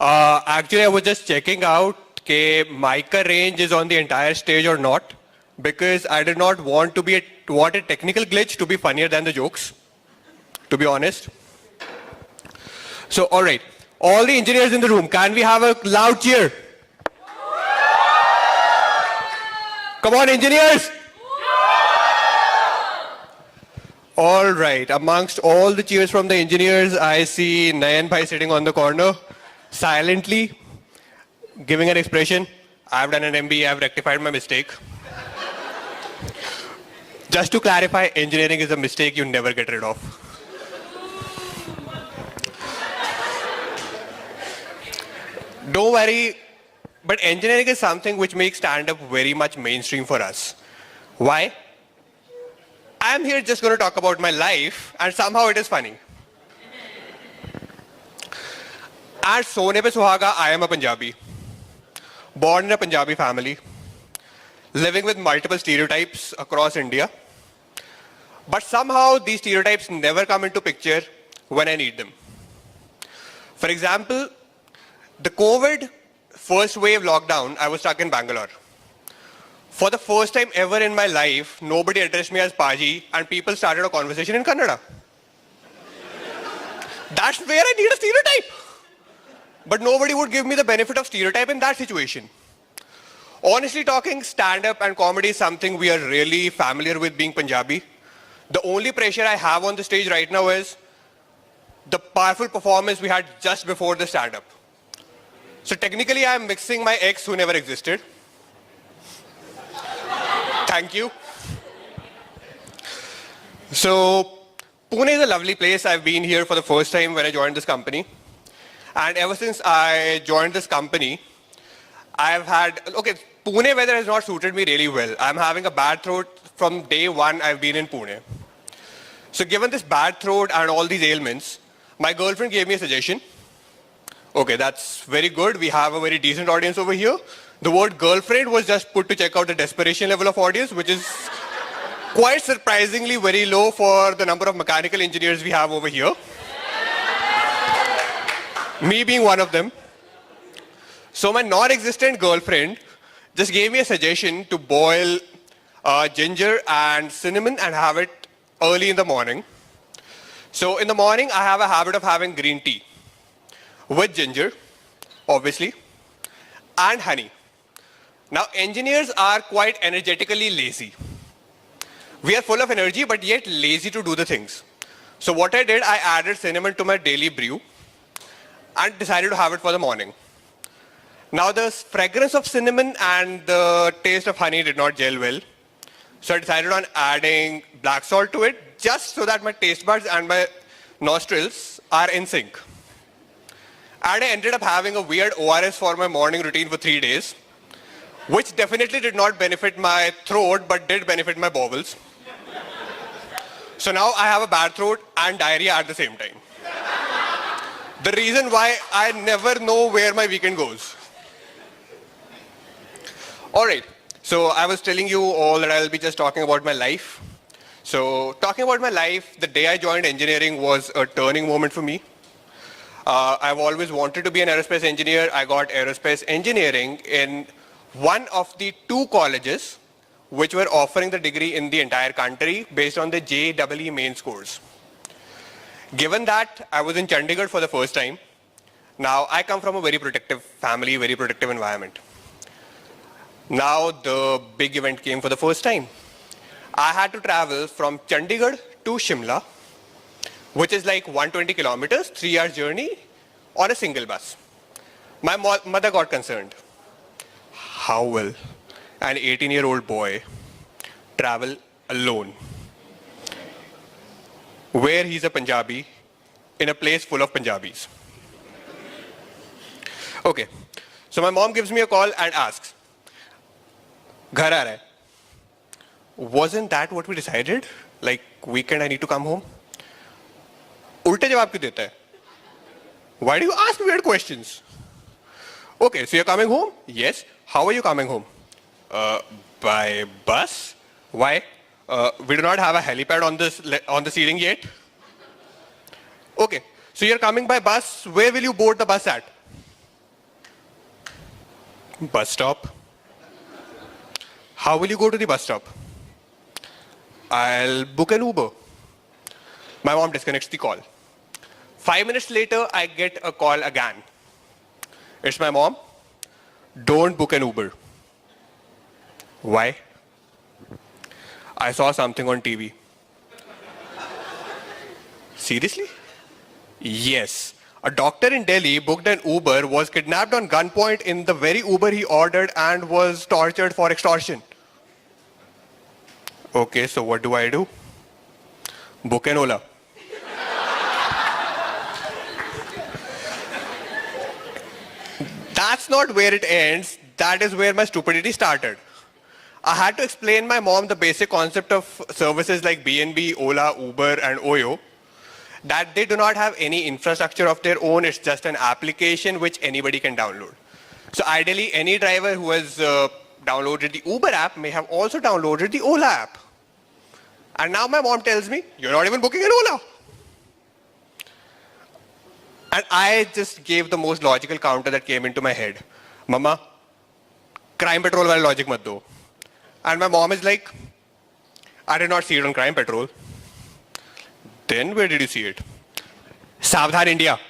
Actually, I was just checking out that mic range is on the entire stage or not, because I did not want a technical glitch to be funnier than the jokes, to be honest. So, all right, all the engineers in the room, can we have a loud cheer? Come on, engineers! All right, amongst all the cheers from the engineers, I see Nayan Bhai sitting on the corner, silently giving an expression. I've done an MBA, I've rectified my mistake. Just to clarify, engineering is a mistake you never get rid of. Don't worry, but engineering is something which makes stand-up very much mainstream for us. Why? I'm here just going to talk about my life, and somehow it is funny. At Sone Pe Suhaga, I am a Punjabi. Born in a Punjabi family. Living with multiple stereotypes across India. But somehow these stereotypes never come into picture when I need them. For example, the COVID first wave lockdown, I was stuck in Bangalore. For the first time ever in my life, nobody addressed me as Paji and people started a conversation in Kannada. That's where I need a stereotype. But nobody would give me the benefit of stereotype in that situation. Honestly talking, stand-up and comedy is something we are really familiar with being Punjabi. The only pressure I have on the stage right now is the powerful performance we had just before the stand-up. So technically I am mixing my ex who never existed. Thank you. So, Pune is a lovely place. I've been here for the first time when I joined this company. And ever since I joined this company, Pune weather has not suited me really well. I'm having a bad throat from day one I've been in Pune. So given this bad throat and all these ailments, my girlfriend gave me a suggestion. Okay, that's very good. We have a very decent audience over here. The word girlfriend was just put to check out the desperation level of audience, which is quite surprisingly very low for the number of mechanical engineers we have over here. Me being one of them. So my non-existent girlfriend just gave me a suggestion to boil ginger and cinnamon and have it early in the morning. So in the morning, I have a habit of having green tea with ginger, obviously, and honey. Now, engineers are quite energetically lazy. We are full of energy, but yet lazy to do the things. So what I did, I added cinnamon to my daily brew and decided to have it for the morning. Now, the fragrance of cinnamon and the taste of honey did not gel well. So I decided on adding black salt to it, just so that my taste buds and my nostrils are in sync. And I ended up having a weird ORS for my morning routine for 3 days, which definitely did not benefit my throat, but did benefit my bowels. So now I have a bad throat and diarrhea at the same time. The reason why I never know where my weekend goes. All right, so I was telling you all that I'll be just talking about my life. So talking about my life, the day I joined engineering was a turning moment for me. I've always wanted to be an aerospace engineer. I got aerospace engineering in one of the 2 colleges which were offering the degree in the entire country based on the JEE main scores. Given that, I was in Chandigarh for the first time. Now, I come from a very protective family, very protective environment. Now, the big event came for the first time. I had to travel from Chandigarh to Shimla, which is like 120 kilometers, 3-hour journey on a single bus. My mother got concerned. How will an 18-year-old boy travel alone, where he's a Punjabi, in a place full of Punjabis? Okay, so my mom gives me a call and asks, "Ghar aa raha hai?" Wasn't that what we decided? Like, weekend I need to come home? Ulte jawab kyun deta hai? Why do you ask weird questions? Okay, so you're coming home? Yes. How are you coming home? By bus. Why? We do not have a helipad on the ceiling yet. Okay, so you're coming by bus. Where will you board the bus at? Bus stop. How will you go to the bus stop? I'll book an Uber. My mom disconnects the call. 5 minutes later, I get a call again. It's my mom. Don't book an Uber. Why? I saw something on TV. Seriously? Yes. A doctor in Delhi booked an Uber, was kidnapped on gunpoint in the very Uber he ordered, and was tortured for extortion. Okay, so what do I do? Book an Ola. That's not where it ends. That is where my stupidity started. I had to explain my mom the basic concept of services like B&B, Ola, Uber, and Oyo, that they do not have any infrastructure of their own. It's just an application which anybody can download. So ideally, any driver who has downloaded the Uber app may have also downloaded the Ola app. And now my mom tells me, you're not even booking an Ola. And I just gave the most logical counter that came into my head. Mama, crime patrol wala logic mat do. And my mom is like, I did not see it on Crime Patrol. Then where did you see it? Savdhan India.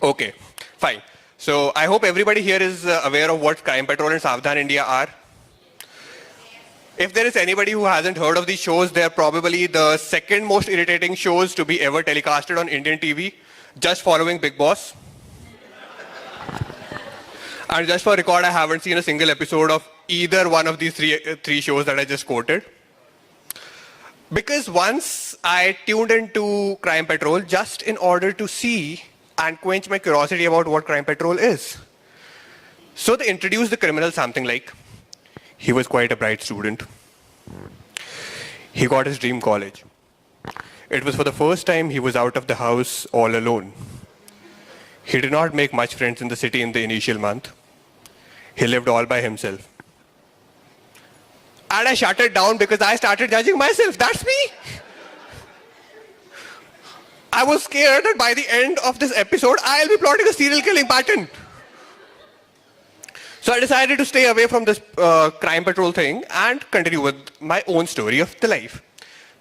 Okay, fine. So I hope everybody here is aware of what Crime Patrol and Savdhan India are. If there is anybody who hasn't heard of these shows, they're probably the second most irritating shows to be ever telecasted on Indian TV, just following Big Boss. And just for record, I haven't seen a single episode of either one of these three shows that I just quoted. Because once I tuned into Crime Patrol just in order to see and quench my curiosity about what Crime Patrol is. So they introduced the criminal something like, he was quite a bright student. He got his dream college. It was for the first time he was out of the house all alone. He did not make much friends in the city in the initial month. He lived all by himself. And I shut it down because I started judging myself. That's me. I was scared that by the end of this episode, I'll be plotting a serial killing pattern. So I decided to stay away from this Crime Patrol thing and continue with my own story of the life.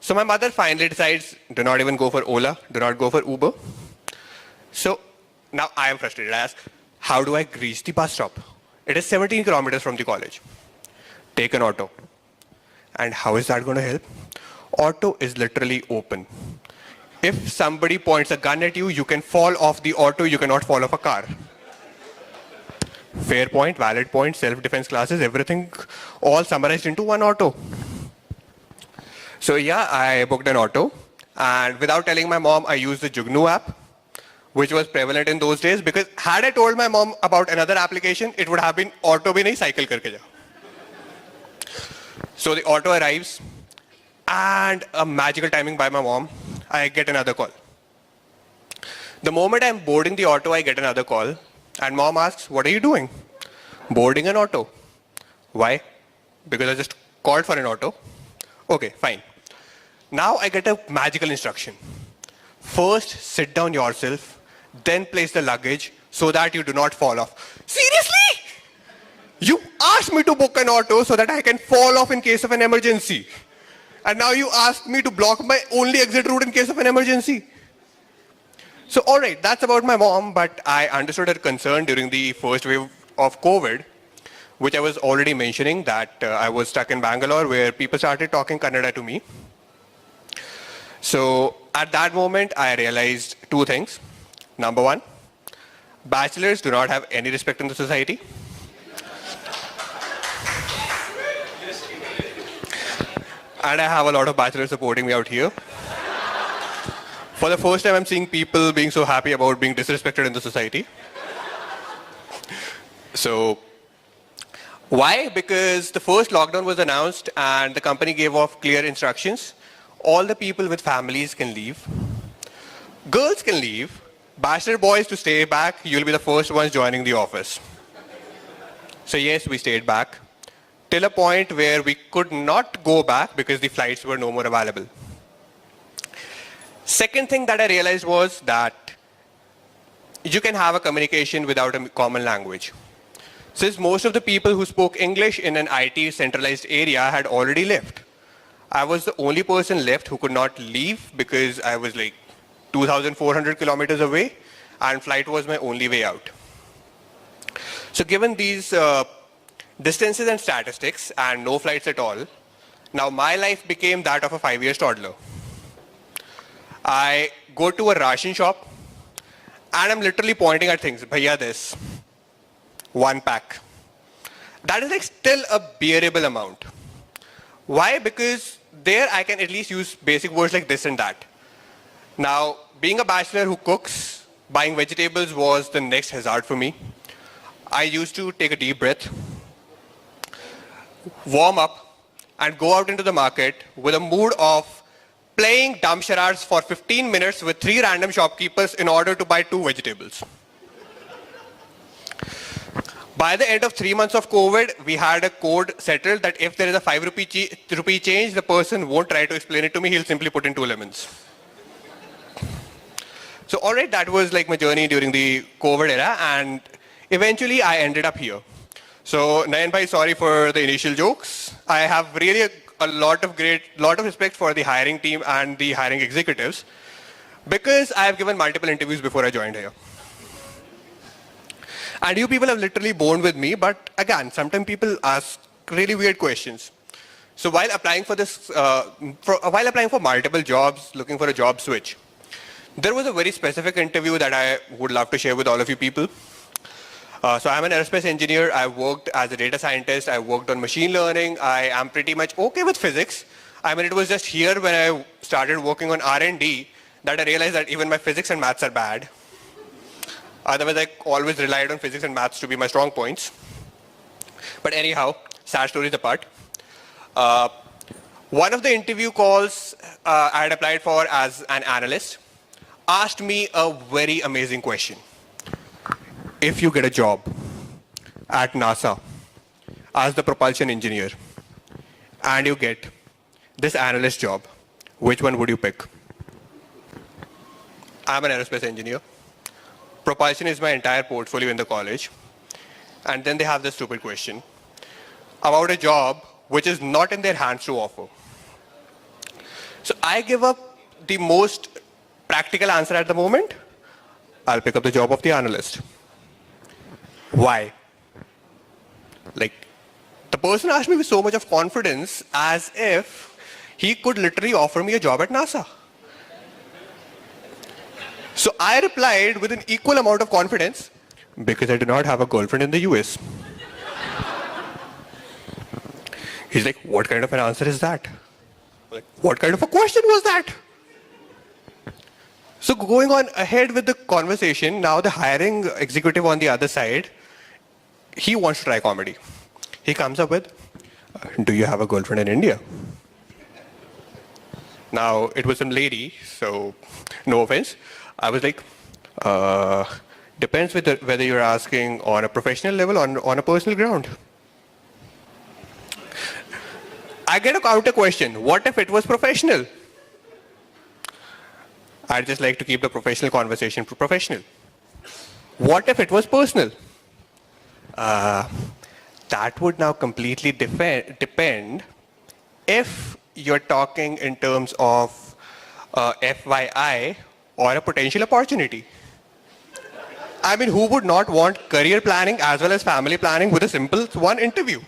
So my mother finally decides, do not even go for Ola, do not go for Uber. So now I am frustrated. I ask, how do I reach the bus stop? It is 17 kilometers from the college. Take an auto. And how is that going to help? Auto is literally open. If somebody points a gun at you, you can fall off the auto, you cannot fall off a car. Fair point, valid point, self-defense classes, everything all summarized into one auto. So yeah, I booked an auto, and without telling my mom, I used the Jugnu app, which was prevalent in those days, because had I told my mom about another application, it would have been auto bhi nahi, cycle karke ja. So the auto arrives, and a magical timing by my mom, I get another call. The moment I'm boarding the auto, I get another call. And mom asks, what are you doing? Boarding an auto. Why? Because I just called for an auto. Okay, fine. Now I get a magical instruction. First, sit down yourself, then place the luggage so that you do not fall off. Seriously? You asked me to book an auto so that I can fall off in case of an emergency. And now you ask me to block my only exit route in case of an emergency. So, all right, that's about my mom, but I understood her concern during the first wave of COVID, which I was already mentioning, that I was stuck in Bangalore where people started talking Kannada to me. So, at that moment, I realized two things. Number one, bachelors do not have any respect in the society. And I have a lot of bachelors supporting me out here. For the first time, I'm seeing people being so happy about being disrespected in the society. So, why? Because the first lockdown was announced and the company gave off clear instructions. All the people with families can leave. Girls can leave. Bachelor boys to stay back. You'll be the first ones joining the office. So yes, we stayed back till a point where we could not go back because the flights were no more available. Second thing that I realized was that you can have a communication without a common language. since most of the people who spoke English in an IT centralized area had already left. I was the only person left who could not leave because I was like 2,400 kilometers away and flight was my only way out. So given these distances and statistics and no flights at all, now my life became that of a 5-year toddler. I go to a ration shop and I'm literally pointing at things. Bhaiya this, 1 pack. That is like still a bearable amount. Why? Because there I can at least use basic words like this and that. Now, being a bachelor who cooks, buying vegetables was the next hazard for me. I used to take a deep breath, warm up, and go out into the market with a mood of playing dumb charades for 15 minutes with 3 random shopkeepers in order to buy 2 vegetables. By the end of 3 months of COVID, we had a code settled that if there is a 5 rupee change, the person won't try to explain it to me, he'll simply put in 2 lemons. So alright, that was like my journey during the COVID era, and eventually I ended up here. So Nayan bhai, sorry for the initial jokes. I have really a lot of respect for the hiring team and the hiring executives because I have given multiple interviews before I joined here. And you people have literally borne with me, but again, sometimes people ask really weird questions. So while applying for multiple jobs, looking for a job switch, there was a very specific interview that I would love to share with all of you people. So I'm an aerospace engineer. I worked as a data scientist. I worked on machine learning. I am pretty much okay with physics. I mean, it was just here when I started working on R&D that I realized that even my physics and maths are bad. Otherwise, I always relied on physics and maths to be my strong points. But anyhow, sad stories apart. One of the interview calls I had applied for as an analyst asked me a very amazing question. If you get a job at NASA as the propulsion engineer and you get this analyst job, which one would you pick? I'm an aerospace engineer. Propulsion is my entire portfolio in the college. And then they have this stupid question about a job which is not in their hands to offer. So I give up the most practical answer at the moment. I'll pick up the job of the analyst. Why? Like, the person asked me with so much of confidence as if he could literally offer me a job at NASA. So I replied with an equal amount of confidence, because I do not have a girlfriend in the US. He's like, what kind of an answer is that? Like, what kind of a question was that? So going on ahead with the conversation, now the hiring executive on the other side, he wants to try comedy. He comes up with, do you have a girlfriend in India? Now, it was some lady, so no offense. I was like, depends whether you're asking on a professional level or on a personal ground. I get a counter question. What if it was professional? I'd just like to keep the professional conversation professional. What if it was personal? That would now completely depend if you're talking in terms of FYI or a potential opportunity. I mean, who would not want career planning as well as family planning with a simple one interview?